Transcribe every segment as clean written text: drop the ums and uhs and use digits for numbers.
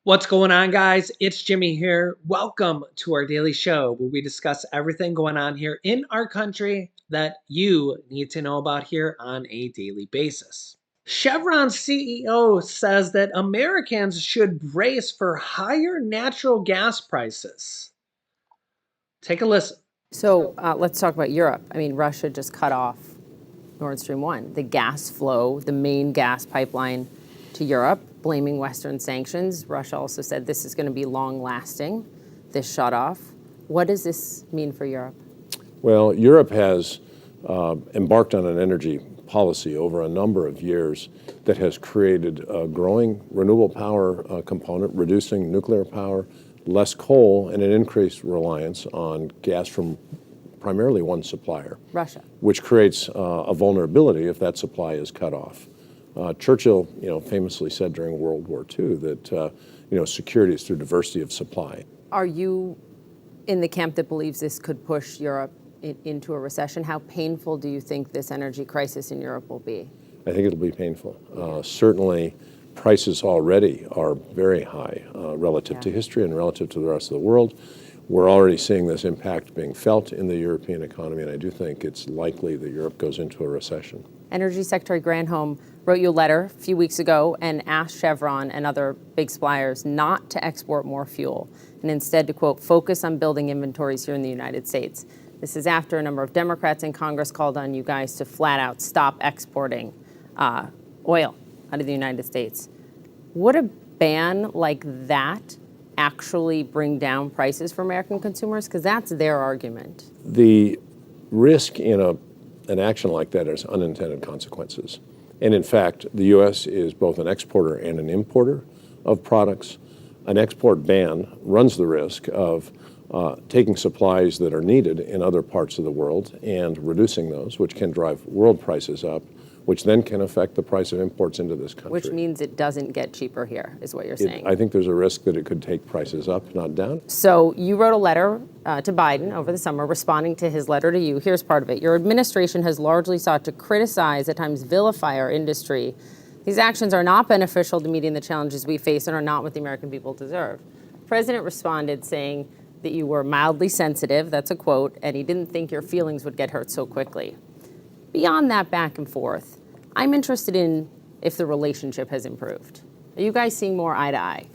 What's going on, guys? It's Jimmy here. Welcome to our daily show where we discuss everything going on here in our country that you need to know about here on a daily basis. Chevron's CEO says that Americans should brace for higher natural gas prices. Take a listen. Let's talk about Europe. I mean, Russia just cut off Nord Stream 1, the gas flow, the main gas pipeline to Europe, blaming Western sanctions. Russia also said this is going to be long lasting, this shut off. What does this mean for Europe? Well, Europe has embarked on an energy policy over a number of years that has created a growing renewable power component, reducing nuclear power, less coal, and an increased reliance on gas from primarily one supplier, Russia, which creates a vulnerability if that supply is cut off. Churchill, famously said during World War II that security is through diversity of supply. are you in the camp that believes this could push Europe into a recession? How painful do you think this energy crisis in Europe will be? I think it'll be painful. Certainly, prices already are very high relative to history and relative to the rest of the world. We're already seeing this impact being felt in the European economy, and I do think it's likely that Europe goes into a recession. Energy Secretary Granholm wrote you a letter a few weeks ago and asked Chevron and other big suppliers not to export more fuel and instead to, quote, focus on building inventories here in the United States. This is after a number of Democrats in Congress called on you guys to flat out stop exporting oil out of the United States. Would a ban like that actually bring down prices for American consumers? Because that's their argument. The risk in an action like that is unintended consequences. And in fact, the U.S. is both an exporter and an importer of products. An export ban runs the risk of taking supplies that are needed in other parts of the world and reducing those, which can drive world prices up, which then can affect the price of imports into this country. Which means it doesn't get cheaper here, is what you're saying. I think there's a risk that it could take prices up, not down. So you wrote a letter to Biden over the summer responding to his letter to you. Here's part of it. Your administration has largely sought to criticize, at times vilify our industry. These actions are not beneficial to meeting the challenges we face and are not what the American people deserve. The president responded saying that you were mildly sensitive, that's a quote, and he didn't think your feelings would get hurt so quickly. Beyond that back and forth, I'm interested in if the relationship has improved. Are you guys seeing more eye to eye?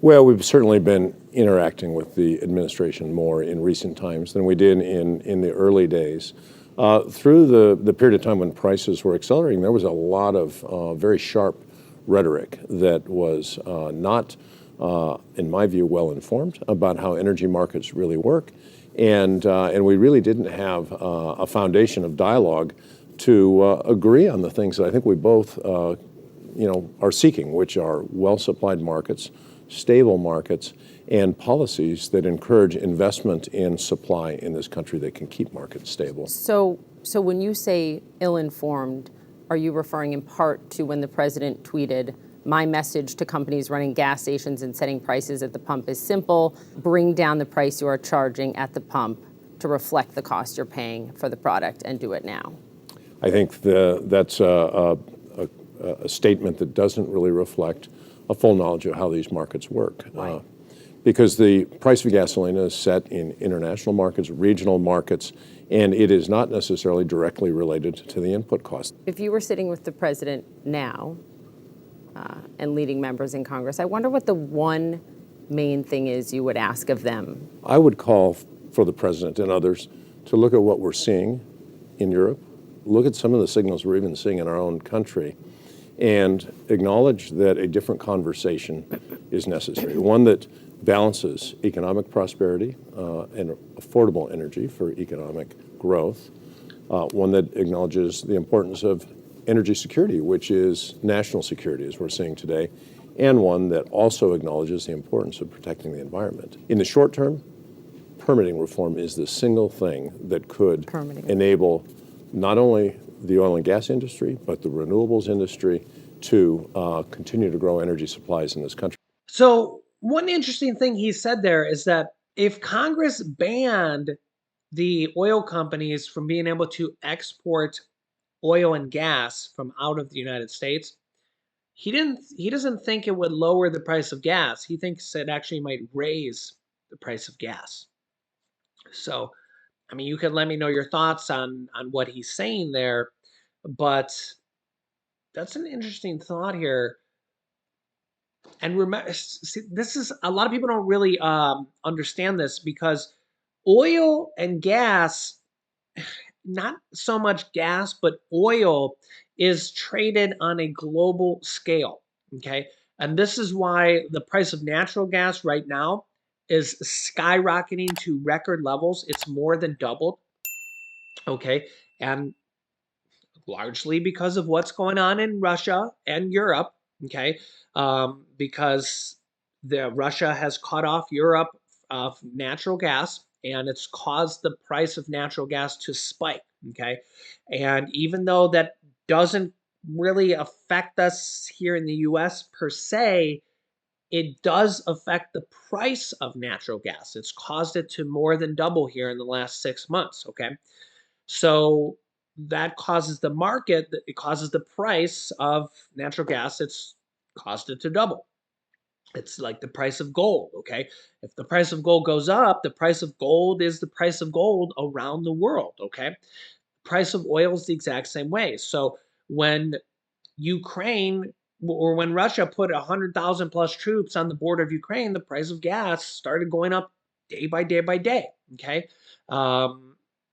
Well, we've certainly been interacting with the administration more in recent times than we did in the early days. Through the period of time when prices were accelerating, there was a lot of very sharp rhetoric that was not, in my view, well informed about how energy markets really work. And we really didn't have a foundation of dialogue to agree on the things that I think we both are seeking, which are well-supplied markets, stable markets, and policies that encourage investment in supply in this country that can keep markets stable. So when you say ill-informed, are you referring in part to when the president tweeted, my message to companies running gas stations and setting prices at the pump is simple, bring down the price you are charging at the pump to reflect the cost you're paying for the product and do it now? I think that's a statement that doesn't really reflect a full knowledge of how these markets work. Why? Because the price of gasoline is set in international markets, regional markets, and it is not necessarily directly related to the input cost. If you were sitting with the president now and leading members in Congress, I wonder what the one main thing is you would ask of them. I would call for the president and others to look at what we're seeing in Europe, look at some of the signals we're even seeing in our own country, and acknowledge that a different conversation is necessary, one that balances economic prosperity and affordable energy for economic growth, one that acknowledges the importance of energy security, which is national security, as we're seeing today, and one that also acknowledges the importance of protecting the environment. In the short term, permitting reform is the single thing that could enable not only the oil and gas industry, but the renewables industry to continue to grow energy supplies in this country. So, one interesting thing he said there is that if Congress banned the oil companies from being able to export oil and gas from out of the United States, He doesn't think it would lower the price of gas. He thinks it actually might raise the price of gas. So, I mean, you can let me know your thoughts on what he's saying there, but that's an interesting thought here. And remember, see, this is a lot of people don't really understand this because oil and gas, not so much gas, but oil is traded on a global scale. Okay. And this is why the price of natural gas right now is skyrocketing to record levels. It's more than doubled. Okay. And largely because of what's going on in Russia and Europe. Okay, because the Russia has cut off Europe of natural gas, and it's caused the price of natural gas to spike. Okay, and even though that doesn't really affect us here in the U.S. per se, it does affect the price of natural gas. It's caused it to more than double here in the last 6 months. Okay, so that causes the market, it causes the price of natural gas, it's caused it to double. It's like the price of gold, okay? If the price of gold goes up, the price of gold is the price of gold around the world, okay? Price of oil is the exact same way. So when Ukraine or when Russia put 100,000 plus troops on the border of Ukraine, the price of gas started going up day by day by day. Okay,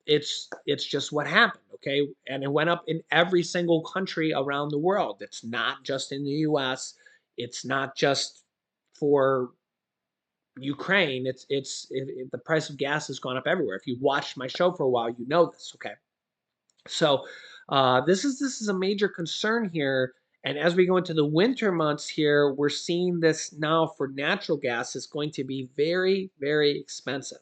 it's just what happened. Okay, and it went up in every single country around the world. It's not just in the U.S. It's not just for Ukraine. The price of gas has gone up everywhere. If you watched my show for a while, you know this. Okay, so this is a major concern here. And as we go into the winter months here, we're seeing this now for natural gas is going to be very, very expensive.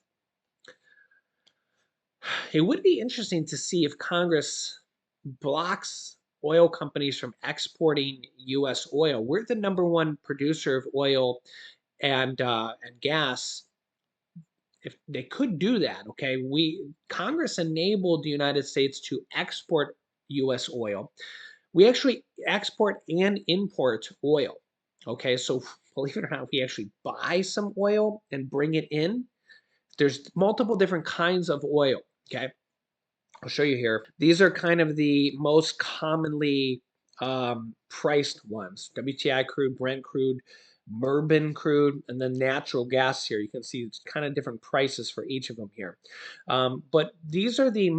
It would be interesting to see if Congress blocks oil companies from exporting U.S. oil. We're the number one producer of oil and gas. If they could do that, okay, Congress enabled the United States to export U.S. oil. We actually export and import oil. Okay, so believe it or not, we actually buy some oil and bring it in. There's multiple different kinds of oil. Okay, I'll show you here. These are kind of the most commonly priced ones: WTI crude, Brent crude, Murban crude, and then natural gas here. You can see it's kind of different prices for each of them here. But these are the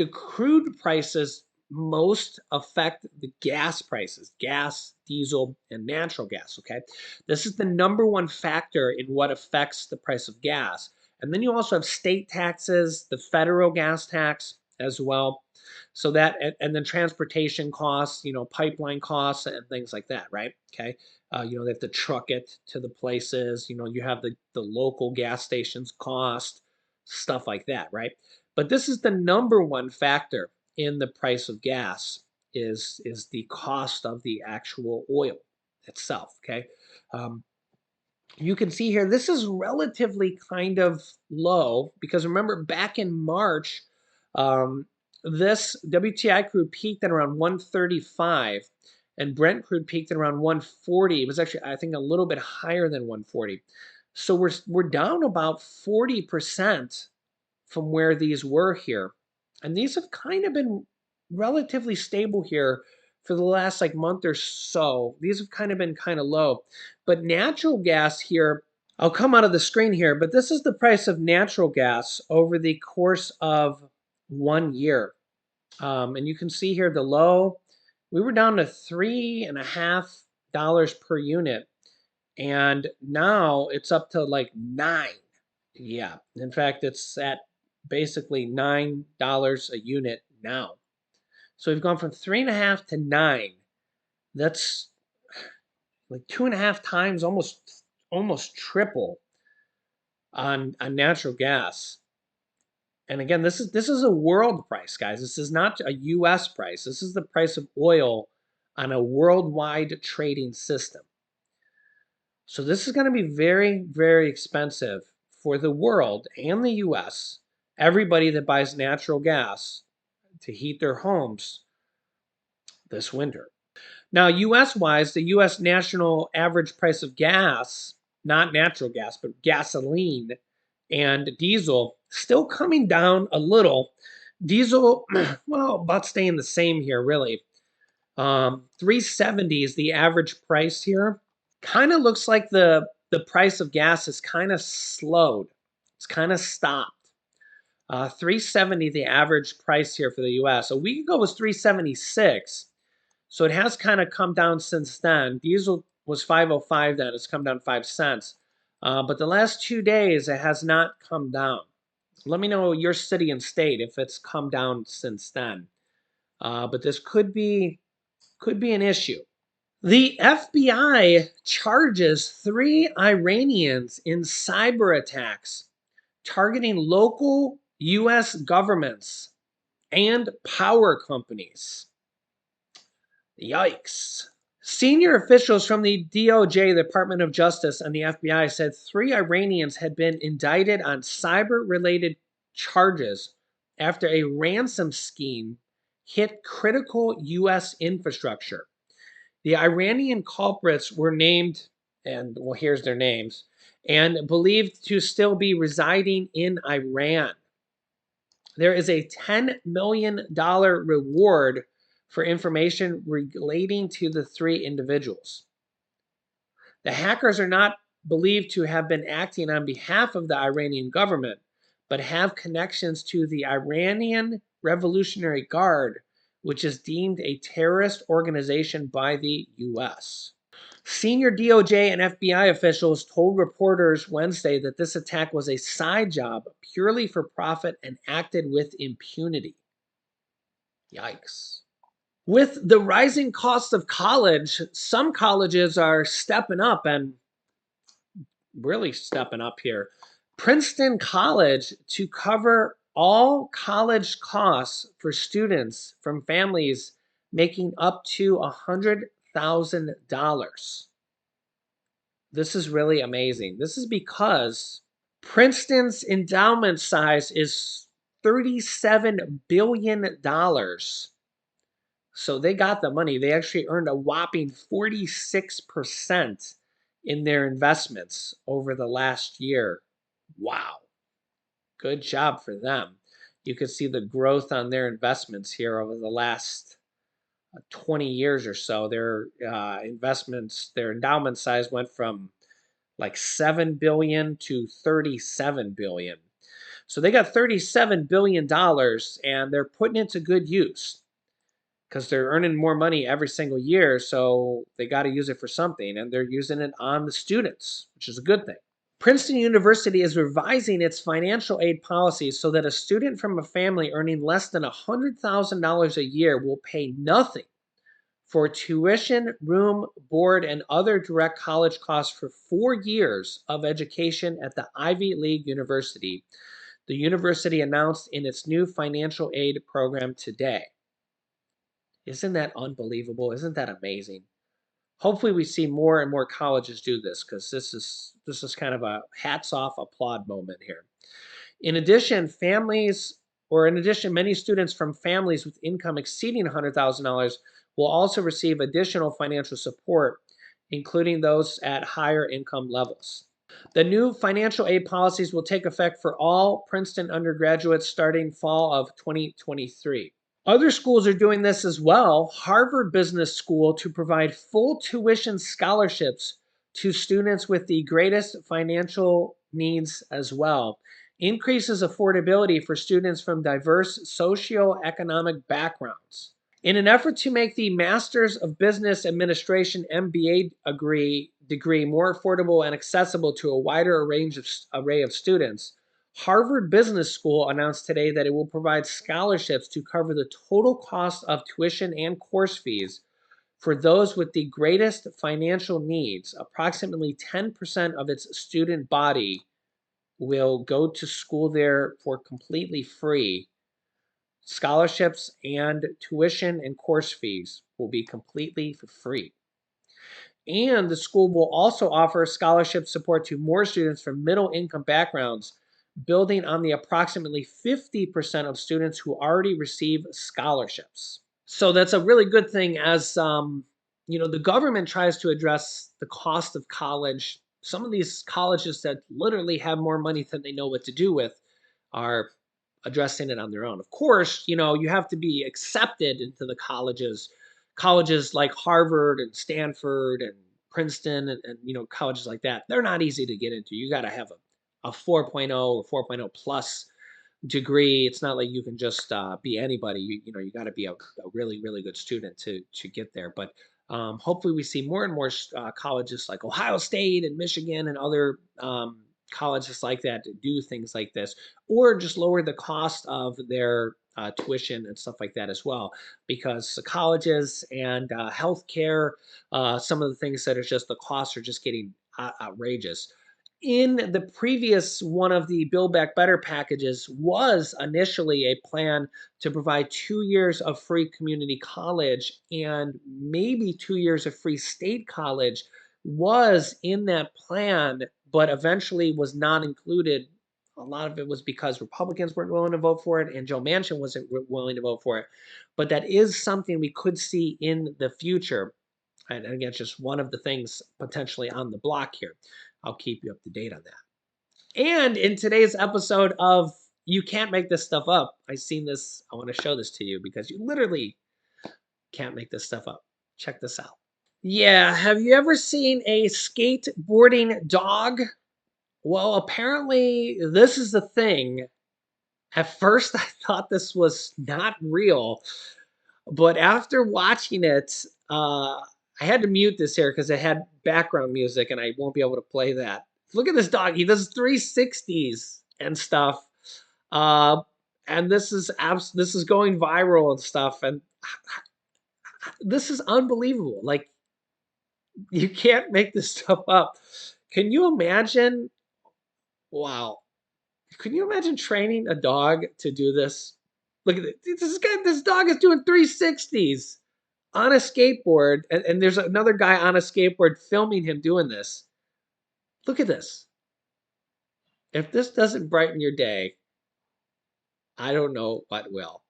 crude prices most affect the gas prices: gas, diesel, and natural gas. Okay, this is the number one factor in what affects the price of gas. And then you also have state taxes, the federal gas tax as well. So that, and then transportation costs, pipeline costs and things like that, right? Okay, they have to truck it to the places. You have the local gas stations cost, stuff like that, right? But this is the number one factor in the price of gas is the cost of the actual oil itself. Okay, um, you can see here this is relatively kind of low because remember back in March, um, this WTI crude peaked at around 135, and Brent crude peaked at around 140. It was actually, I think, a little bit higher than 140. So we're down about 40% from where these were here. And these have kind of been relatively stable here for the last like month or so. These have kind of been kind of low. But natural gas here, I'll come out of the screen here, but this is the price of natural gas over the course of 1 year. And you can see here the low, we were down to $3.50 per unit. And now it's up to like 9. Yeah, in fact, it's at basically $9 a unit now. So we've gone from 3.5 to 9. That's like 2.5 times, almost triple on natural gas. And again, this is a world price, guys. This is not a U.S. price. This is the price of oil on a worldwide trading system. So this is going to be very, very expensive for the world and the U.S. Everybody that buys natural gas to heat their homes this winter. Now, US wise, the US national average price of gas, not natural gas, but gasoline and diesel, still coming down a little. Diesel, well, about staying the same here, really. 370 is the average price here. Kind of looks like the price of gas is kind of slowed. It's kind of stopped. 370 the average price here for the US. A week ago was 376. So it has kind of come down since then. Diesel was 505 then. It's come down 5 cents. But the last 2 days, it has not come down. Let me know your city and state if it's come down since then. But this could be an issue. The FBI charges 3 Iranians in cyber attacks targeting local U.S. governments and power companies. Yikes. Senior officials from the DOJ, the Department of Justice, and the FBI said 3 Iranians had been indicted on cyber-related charges after a ransom scheme hit critical U.S. infrastructure. The Iranian culprits were named, and well, here's their names, and believed to still be residing in Iran. There is a $10 million reward for information relating to the 3 individuals. The hackers are not believed to have been acting on behalf of the Iranian government, but have connections to the Iranian Revolutionary Guard, which is deemed a terrorist organization by the U.S. Senior DOJ and FBI officials told reporters Wednesday that this attack was a side job purely for profit and acted with impunity. Yikes. With the rising cost of college, some colleges are stepping up and really stepping up here. Princeton College to cover all college costs for students from families making up to $100,000. This is really amazing. This is because Princeton's endowment size is $37 billion. So they got the money. They actually earned a whopping 46% in their investments over the last year. Wow. Good job for them. You can see the growth on their investments here over the last 20 years or so. Their investments, their endowment size went from like 7 billion to 37 billion. So they got $37 billion and they're putting it to good use because they're earning more money every single year. So they got to use it for something, and they're using it on the students, which is a good thing. Princeton University is revising its financial aid policies so that a student from a family earning less than $100,000 a year will pay nothing for tuition, room, board, and other direct college costs for 4 years of education at the Ivy League university, the university announced in its new financial aid program today. Isn't that unbelievable? Isn't that amazing? Hopefully we see more and more colleges do this, because this is kind of a hats off applaud moment here. In addition, many students from families with income exceeding $100,000 will also receive additional financial support, including those at higher income levels. The new financial aid policies will take effect for all Princeton undergraduates starting fall of 2023. Other schools are doing this as well. Harvard Business School to provide full tuition scholarships to students with the greatest financial needs as well. Increases affordability for students from diverse socioeconomic backgrounds. In an effort to make the Masters of Business Administration MBA degree more affordable and accessible to a wider array of students, Harvard Business School announced today that it will provide scholarships to cover the total cost of tuition and course fees for those with the greatest financial needs. Approximately 10% of its student body will go to school there for completely free. Scholarships and tuition and course fees will be completely for free. And the school will also offer scholarship support to more students from middle income backgrounds, building on the approximately 50% of students who already receive scholarships. So that's a really good thing as the government tries to address the cost of college. Some of these colleges that literally have more money than they know what to do with are addressing it on their own. Of course, you have to be accepted into the colleges. Colleges like Harvard and Stanford and Princeton and colleges like that. They're not easy to get into. You got to have a 4.0 or 4.0 plus degree. It's not like you can just be anybody. You got to be a really really good student to get there. But hopefully we see more and more colleges like Ohio State and Michigan and other colleges like that to do things like this, or just lower the cost of their tuition and stuff like that as well. Because the colleges and healthcare, some of the things that are just the costs are just getting outrageous. In the previous one of the Build Back Better packages was initially a plan to provide 2 years of free community college and maybe 2 years of free state college was in that plan, but eventually was not included. A lot of it was because Republicans weren't willing to vote for it and Joe Manchin wasn't willing to vote for it. But that is something we could see in the future. And again, it's just one of the things potentially on the block here. I'll keep you up to date on that. And in today's episode of You Can't Make This Stuff Up, I seen this. I want to show this to you because you literally can't make this stuff up. Check this out. Yeah, have you ever seen a skateboarding dog? Well, apparently this is the thing. At first, I thought this was not real, but after watching it, I had to mute this here because it had background music and I won't be able to play that. Look at this dog. He does 360s and stuff. Uh, and this is going viral and stuff. And this is unbelievable. Like, you can't make this stuff up. Can you imagine? Wow. Can you imagine training a dog to do this? Look at this guy. This dog is doing 360s on a skateboard, and there's another guy on a skateboard filming him doing this. Look at this. If this doesn't brighten your day, I don't know what will.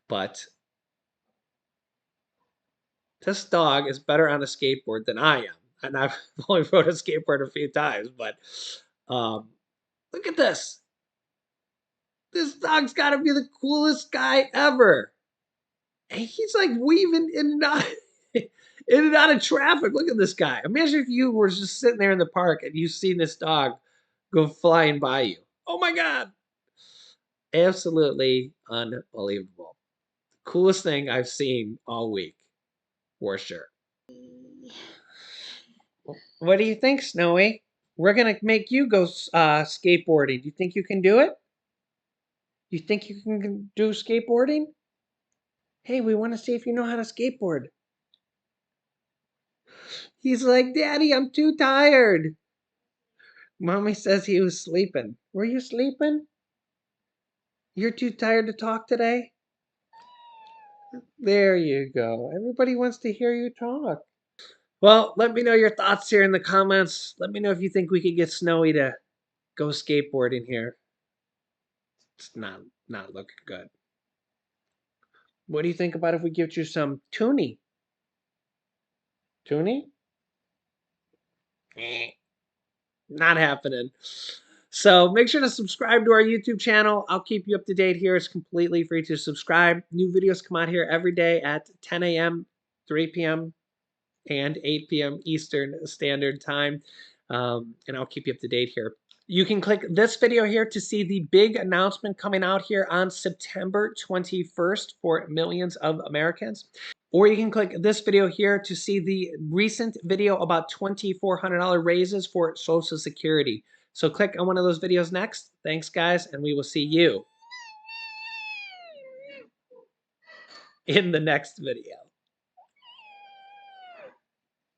But this dog is better on a skateboard than I am. And I've only rode a skateboard a few times, but look at this. This dog's got to be the coolest guy ever. And he's like weaving in and out, in and out of traffic. Look at this guy. Imagine if you were just sitting there in the park and you've seen this dog go flying by you. Oh my God. Absolutely unbelievable. Coolest thing I've seen all week, for sure. What do you think, Snowy? We're going to make you go skateboarding. Do you think you can do it? You think you can do skateboarding? Hey, we want to see if you know how to skateboard. He's like, Daddy, I'm too tired. Mommy says he was sleeping. Were you sleeping? You're too tired to talk today? There you go. Everybody wants to hear you talk. Well, let me know your thoughts here in the comments. Let me know if you think we could get Snowy to go skateboarding here. It's not looking good. What do you think about if we give you some Toonie? Toonie? Not happening. So make sure to subscribe to our YouTube channel. I'll keep you up to date here. It's completely free to subscribe. New videos come out here every day at 10 a.m., 3 p.m., and 8 p.m. Eastern Standard Time. And I'll keep you up to date here. You can click this video here to see the big announcement coming out here on September 21st for millions of Americans. Or you can click this video here to see the recent video about $2,400 raises for Social Security. So click on one of those videos next. Thanks, guys, and we will see you in the next video.